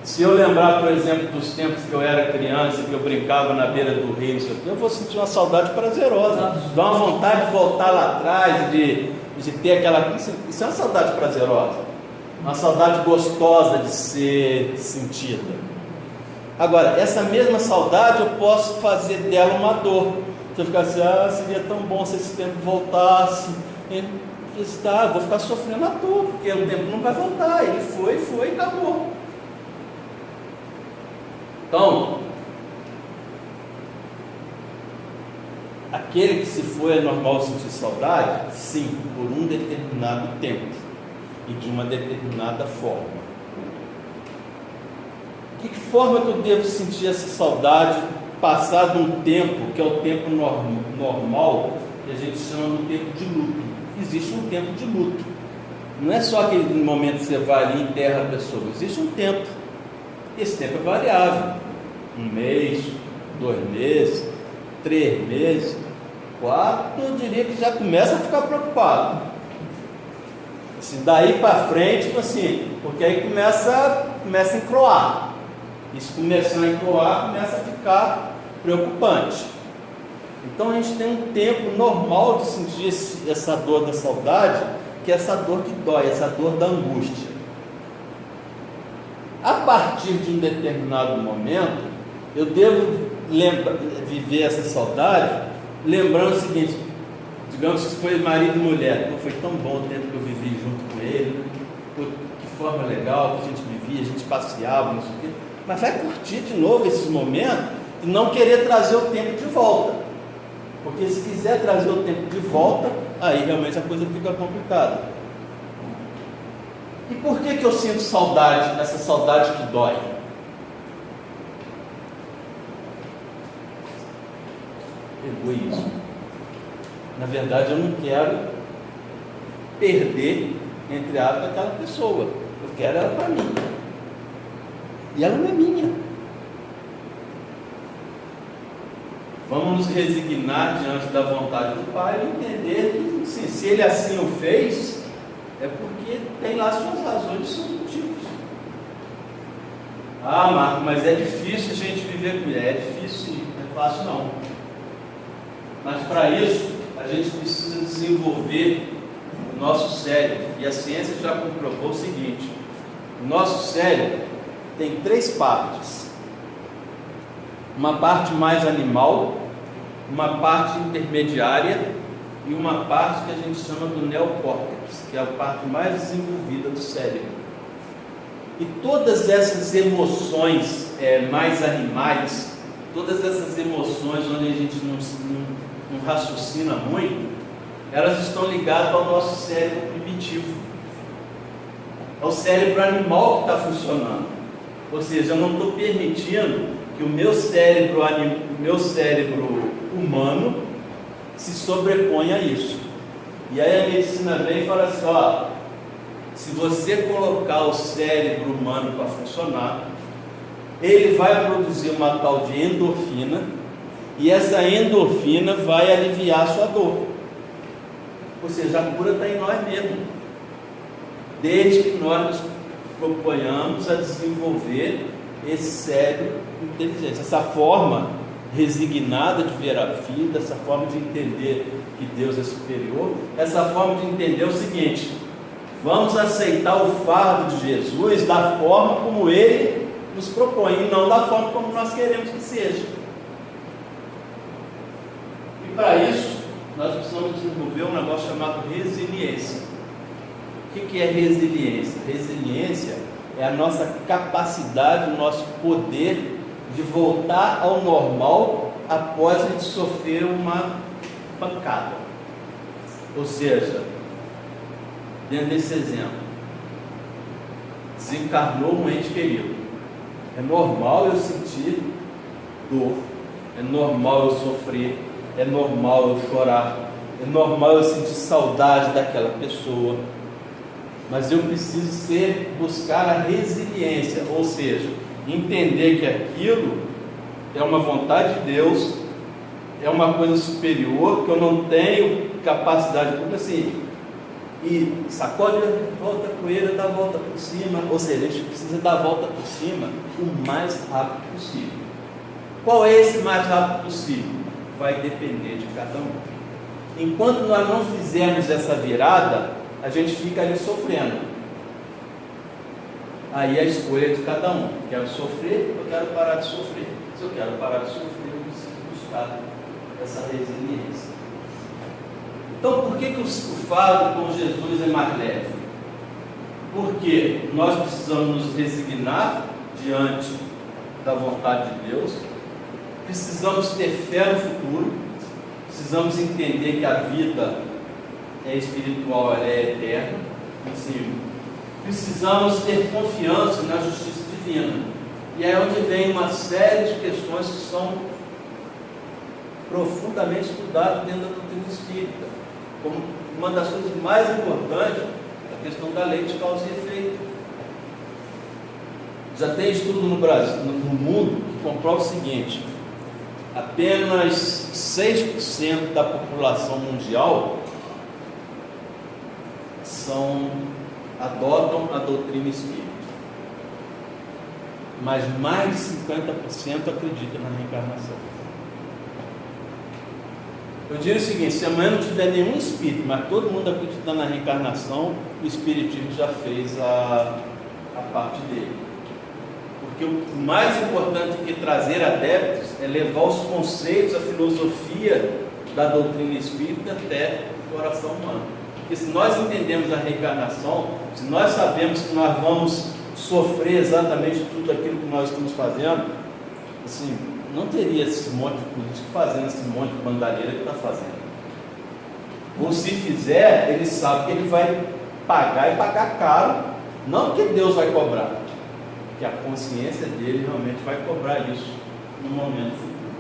Se eu lembrar, por exemplo, dos tempos que eu era criança, que eu brincava na beira do rio, eu vou sentir uma saudade prazerosa, dá uma vontade de voltar lá atrás, de ter aquela... Isso é uma saudade prazerosa, uma saudade gostosa de ser sentida. Agora, essa mesma saudade eu posso fazer dela uma dor. Se eu ficar assim, seria tão bom se esse tempo voltasse. Eu vou ficar sofrendo à toa, porque o tempo não vai voltar, ele foi e acabou. Então, aquele que se foi é normal sentir saudade? Sim, por um determinado tempo e de uma determinada forma. De que forma que eu devo sentir essa saudade passado um tempo, que é o tempo normal, que a gente chama de tempo de luto? Existe um tempo de luto. Não é só aquele momento que você vai ali e enterra a pessoa, existe um tempo. Esse tempo é variável, 1 mês, 2 meses, 3 meses, 4, eu diria que já começa a ficar preocupado. Assim, daí para frente, assim, porque aí começa a encroar. Isso começando a encroar, começa a ficar preocupante. Então a gente tem um tempo normal de sentir essa dor da saudade, que é essa dor que dói, essa dor da angústia. A partir de um determinado momento, eu devo viver essa saudade, lembrando o seguinte: digamos que foi marido e mulher, foi tão bom o tempo que eu vivi junto com ele, que forma legal que a gente vivia, a gente passeava, não sei o quê, mas vai curtir de novo esses momentos e não querer trazer o tempo de volta, porque se quiser trazer o tempo de volta, aí realmente a coisa fica complicada. E por que eu sinto saudade, essa saudade que dói? Egoísmo. Na verdade, eu não quero perder, entre aspas, aquela pessoa. Eu quero ela para mim. E ela não é minha. Vamos nos resignar diante da vontade do Pai e entender que, sim, se Ele assim o fez, é porque tem lá suas razões e seus motivos. Marco, mas é difícil a gente viver com ele. É difícil sim, não é fácil não. Mas para isso, a gente precisa desenvolver o nosso cérebro. E a ciência já comprovou o seguinte: o nosso cérebro tem 3 partes. Uma parte mais animal, uma parte intermediária e uma parte que a gente chama do neocórtex, que é a parte mais desenvolvida do cérebro. E todas essas emoções mais animais, todas essas emoções onde a gente não raciocina muito, elas estão ligadas ao nosso cérebro primitivo, ao cérebro animal que está funcionando. Ou seja, eu não estou permitindo que o meu cérebro humano se sobreponha a isso. E aí a medicina vem e fala assim, ó, se você colocar o cérebro humano para funcionar, ele vai produzir uma tal de endorfina, e essa endorfina vai aliviar a sua dor. Ou seja, a cura está em nós mesmos, desde que nós nos proponhamos a desenvolver esse cérebro inteligente, essa forma resignada de ver a vida, essa forma de entender que Deus é superior, essa forma de entender o seguinte: vamos aceitar o fardo de Jesus da forma como Ele nos propõe, e não da forma como nós queremos que seja. E para isso, nós precisamos desenvolver um negócio chamado resiliência. O que é resiliência? Resiliência é a nossa capacidade, o nosso poder de voltar ao normal após a gente sofrer uma pancada. Ou seja, dentro desse exemplo, desencarnou um ente querido. É normal eu sentir dor, é normal eu sofrer, é normal eu chorar, é normal eu sentir saudade daquela pessoa, mas eu preciso buscar a resiliência, ou seja, entender que aquilo é uma vontade de Deus, é uma coisa superior, que eu não tenho capacidade, como assim, e sacode, volta a poeira, dá a volta por cima, ou seja, a gente precisa dar a volta por cima o mais rápido possível. Qual é esse mais rápido possível? Vai depender de cada um. Enquanto nós não fizermos essa virada, a gente fica ali sofrendo. Aí a escolha é de cada um. Quero sofrer, eu quero parar de sofrer. Se eu quero parar de sofrer, eu preciso buscar essa resiliência. Então, por que o fardo com Jesus é mais leve? Porque nós precisamos nos resignar diante da vontade de Deus, precisamos ter fé no futuro, precisamos entender que a vida é espiritual, ela é eterna, assim, precisamos ter confiança na justiça divina. E é onde vem uma série de questões que são profundamente estudadas dentro da doutrina espírita. Como uma das coisas mais importantes, a questão da lei de causa e efeito. Já tem estudo no Brasil, no mundo, que comprova o seguinte: apenas 6% da população mundial adotam a doutrina espírita, mas mais de 50% acreditam na reencarnação. Eu diria o seguinte: se amanhã não tiver nenhum espírito, mas todo mundo acredita na reencarnação, o espiritismo já fez a parte dele. Porque o mais importante que trazer adeptos é levar os conceitos, a filosofia da doutrina espírita até o coração humano. Porque se nós entendemos a reencarnação, se nós sabemos que nós vamos sofrer exatamente tudo aquilo que nós estamos fazendo, assim, não teria esse monte de político fazendo esse monte de bandalheira que está fazendo. Ou se fizer, ele sabe que ele vai pagar e pagar caro, não porque Deus vai cobrar, porque a consciência dele realmente vai cobrar isso no momento futuro.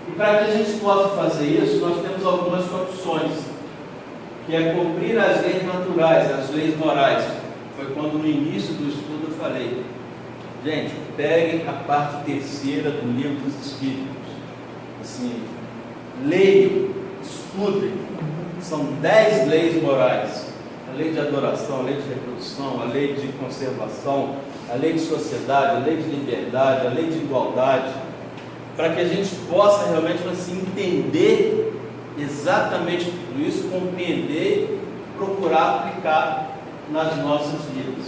E para que a gente possa fazer isso, nós temos algumas condições, que é cumprir as leis naturais, as leis morais. Foi quando no início do estudo eu falei: gente, peguem a parte terceira do livro dos Espíritos, assim, leiam, estudem, são 10 leis morais: a lei de adoração, a lei de reprodução, a lei de conservação, a lei de sociedade, a lei de liberdade, a lei de igualdade, para que a gente possa realmente assim, entender exatamente tudo isso, compreender, procurar aplicar nas nossas vidas,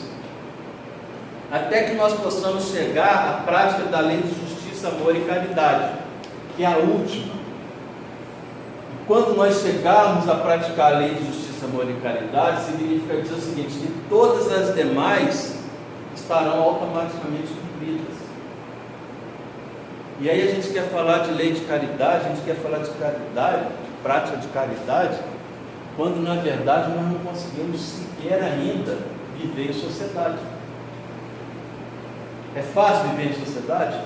até que nós possamos chegar à prática da lei de justiça, amor e caridade, que é a última. quando nós chegarmos a praticar a lei de justiça, amor e caridade, significa dizer o seguinte, que todas as demais estarão automaticamente cumpridas. E aí a gente quer falar de lei de caridade, a gente quer falar de caridade, de prática de caridade, quando na verdade nós não conseguimos sequer ainda viver em sociedade. É fácil viver em sociedade?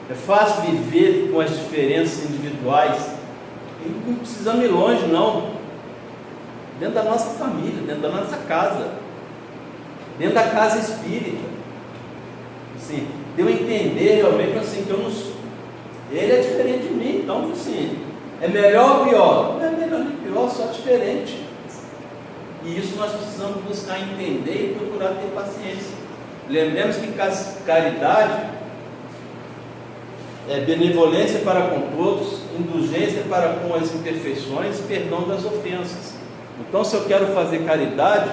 É fácil viver com as diferenças individuais? E não precisamos ir longe, não. Dentro da nossa família, dentro da nossa casa, dentro da casa espírita. Assim, deu a entender realmente assim, que eu não sou. Ele é diferente de mim, então assim, é melhor ou pior? Não é melhor nem pior, só diferente. E isso nós precisamos buscar entender e procurar ter paciência. Lembremos que caridade é benevolência para com todos, indulgência para com as imperfeições, perdão das ofensas. Então, se eu quero fazer caridade,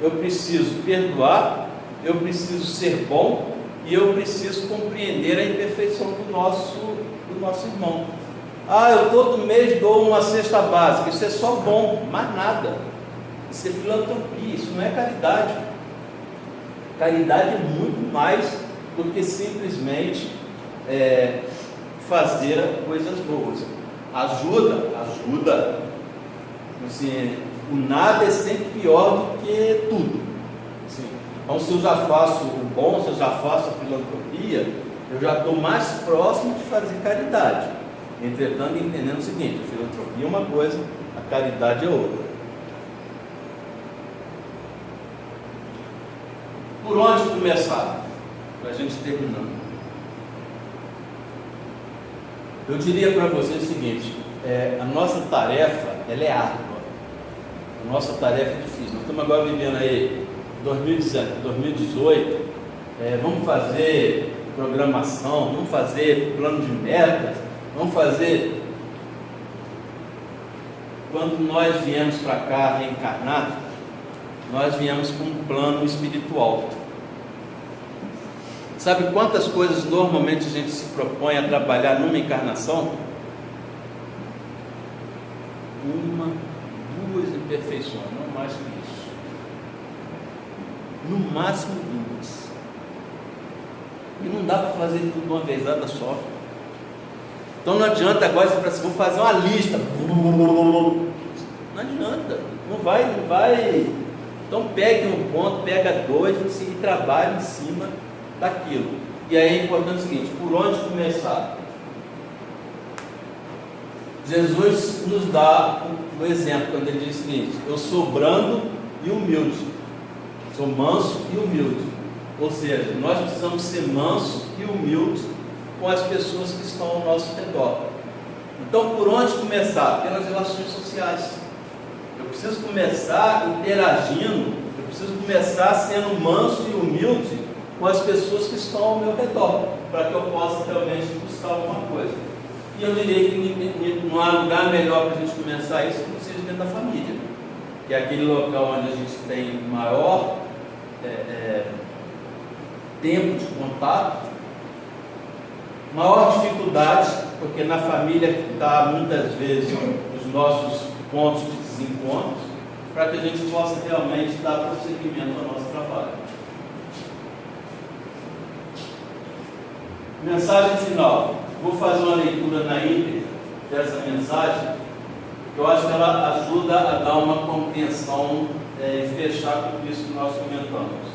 eu preciso perdoar, eu preciso ser bom e eu preciso compreender a imperfeição do nosso irmão. Eu todo mês dou uma cesta básica, isso é só bom, mais nada. Isso é filantropia, isso não é caridade. Caridade é muito mais do que simplesmente fazer coisas boas. Ajuda. Assim, o nada é sempre pior do que tudo. Assim, então, se eu já faço o bom, se eu já faço a filantropia, eu já estou mais próximo de fazer caridade. Entretanto, entendendo o seguinte: a filantropia é uma coisa, a caridade é outra. Por onde começar? Para a gente terminando. Eu diria para vocês o seguinte: a nossa tarefa ela é árdua, a nossa tarefa é difícil. Nós estamos agora vivendo aí 2018, vamos fazer programação, vamos fazer plano de metas, vamos fazer. Quando nós viemos para cá reencarnar, nós viemos com um plano espiritual. Sabe quantas coisas normalmente a gente se propõe a trabalhar numa encarnação? 1, 2 imperfeições, não mais que isso. No máximo 2. E não dá para fazer tudo de uma vezada só. Então não adianta agora você falar assim, vou fazer uma lista. Não adianta, não vai. Então pegue um ponto, pega 2, e trabalhe em cima daquilo. E aí é importante o seguinte: por onde começar? Jesus nos dá o exemplo quando ele diz o seguinte: eu sou brando e humilde, sou manso e humilde. Ou seja, nós precisamos ser mansos e humildes com as pessoas que estão ao nosso redor. Então, por onde começar? Pelas relações sociais. Eu preciso começar interagindo, eu preciso começar sendo manso e humilde com as pessoas que estão ao meu redor, para que eu possa realmente buscar alguma coisa. E eu diria que não há lugar melhor para a gente começar isso que não seja dentro da família, que é aquele local onde a gente tem maior tempo de contato, maior dificuldade, porque na família que está muitas vezes os nossos pontos de desencontros, para que a gente possa realmente dar prosseguimento ao nosso trabalho. Mensagem final. Vou fazer uma leitura na íntegra dessa mensagem, que eu acho que ela ajuda a dar uma compreensão e fechar tudo isso que nós comentamos.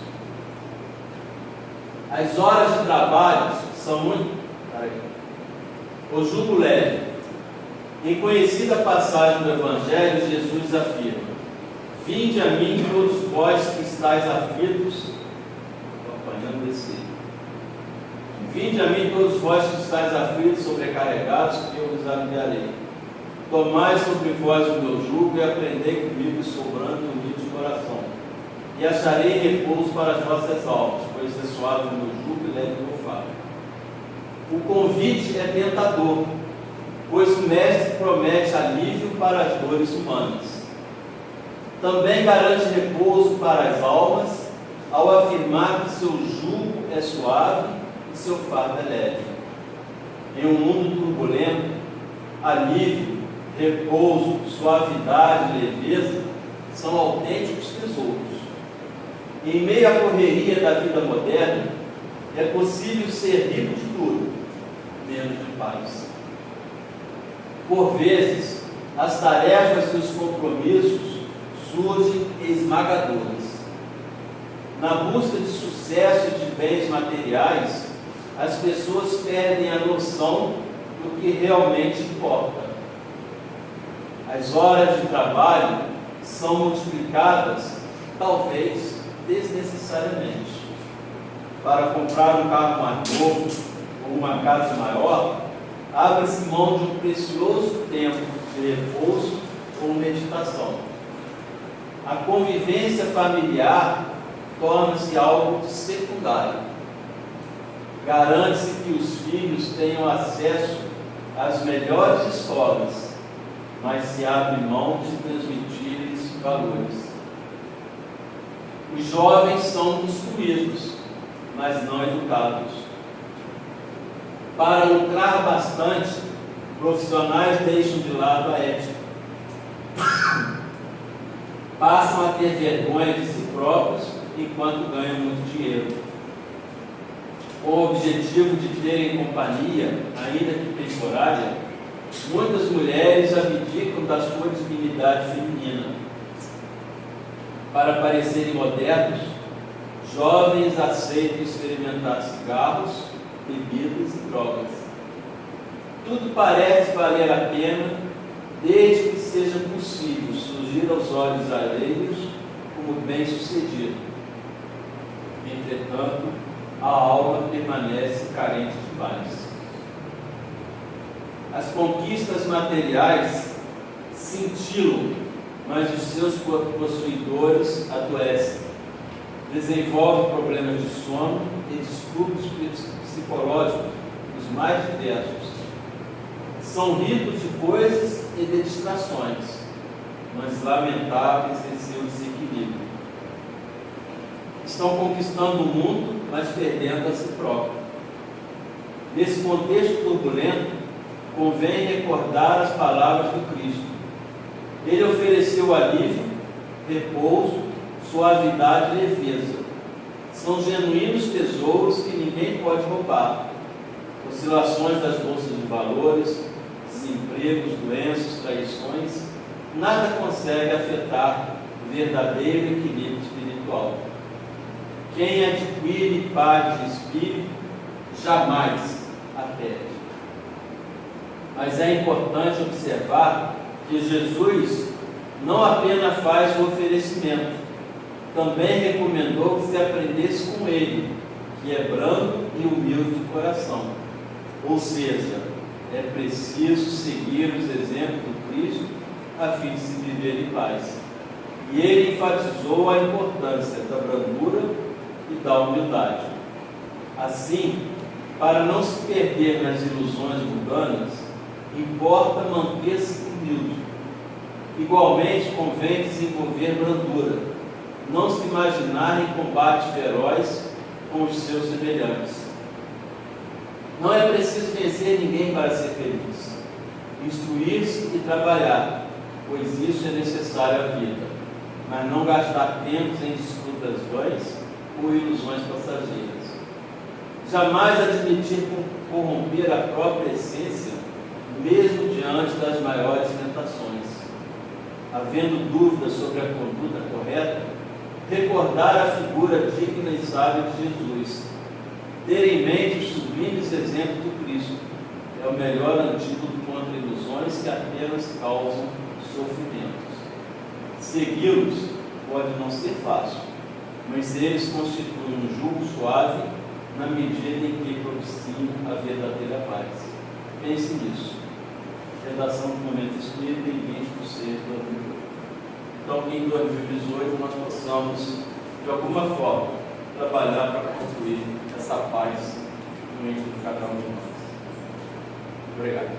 As horas de trabalho são muito... O jugo leve. Em conhecida passagem do Evangelho, Jesus afirma: vinde a mim todos vós que estáis aflitos. Estou apanhando esse. Vinde a mim todos vós que estáis aflitos, sobrecarregados, que eu vos aliviarei. Tomai sobre vós o meu jugo e aprendei comigo, sobrando e humilde de coração. E acharei repouso para as vossas almas, pois é suave o meu jugo e leve o meu fardo. O convite é tentador, pois o Mestre promete alívio para as dores humanas. Também garante repouso para as almas, ao afirmar que seu jugo é suave e seu fardo é leve. Em um mundo turbulento, alívio repouso, suavidade, leveza são autênticos tesouros. Em meio à correria da vida moderna, é possível ser rico de tudo, menos de paz. Por vezes, as tarefas e os compromissos surgem esmagadores. Na busca de sucesso e de bens materiais, as pessoas perdem a noção do que realmente importa. As horas de trabalho são multiplicadas, talvez desnecessariamente. Para comprar um carro mais novo ou uma casa maior, abre-se mão de um precioso tempo de repouso ou meditação. A convivência familiar torna-se algo secundário. Garante-se que os filhos tenham acesso às melhores escolas, mas se abre mão de transmitir-lhes valores. Os jovens são instruídos, mas não educados. Para lucrar bastante, profissionais deixam de lado a ética. Passam a ter vergonha de si próprios enquanto ganham muito dinheiro. Com o objetivo de terem companhia, ainda que temporária, muitas mulheres abdicam da sua dignidade feminina. Para parecerem modernos, jovens aceitam experimentar cigarros, bebidas e drogas. Tudo parece valer a pena, desde que seja possível surgir aos olhos alheios como bem-sucedido. Entretanto, a alma permanece carente de paz. As conquistas materiais cintilam, mas os seus possuidores adoecem. Desenvolvem problemas de sono e distúrbios psicológicos, os mais diversos. São ricos de coisas e de distrações, mas lamentáveis em seu desequilíbrio. Estão conquistando o mundo, mas perdendo a si próprios. Nesse contexto turbulento, convém recordar as palavras do Cristo. Ele ofereceu alívio, repouso, suavidade e leveza. São genuínos tesouros que ninguém pode roubar. Oscilações das bolsas de valores, desempregos, doenças, traições, nada consegue afetar o verdadeiro equilíbrio espiritual. Quem adquire paz de espírito jamais a perde. Mas é importante observar que Jesus não apenas faz o oferecimento, também recomendou que se aprendesse com ele, que é brando e humilde de coração. Ou seja, é preciso seguir os exemplos do Cristo a fim de se viver em paz. E ele enfatizou a importância da brandura e da humildade. Assim, para não se perder nas ilusões mundanas, importa manter-se humilde. Igualmente, convém desenvolver brandura, não se imaginar em combates feroz com os seus semelhantes. Não é preciso vencer ninguém para ser feliz. Instruir-se e trabalhar, pois isso é necessário à vida, mas não gastar tempo em disputas vãs ou ilusões passageiras. Jamais admitir corromper a própria essência, mesmo diante das maiores tentações. Havendo dúvidas sobre a conduta correta, recordar a figura digna e sábia de Jesus. Ter em mente os sublimes exemplos do Cristo é o melhor antídoto contra ilusões que apenas causam sofrimentos. Segui-los pode não ser fácil, mas eles constituem um jugo suave na medida em que propiciam a verdadeira paz. Pense nisso. Redação do Momento Espírita em 20% do ano. Então, que em 2018 nós possamos, de alguma forma, trabalhar para construir essa paz no meio de cada um de nós. Obrigado.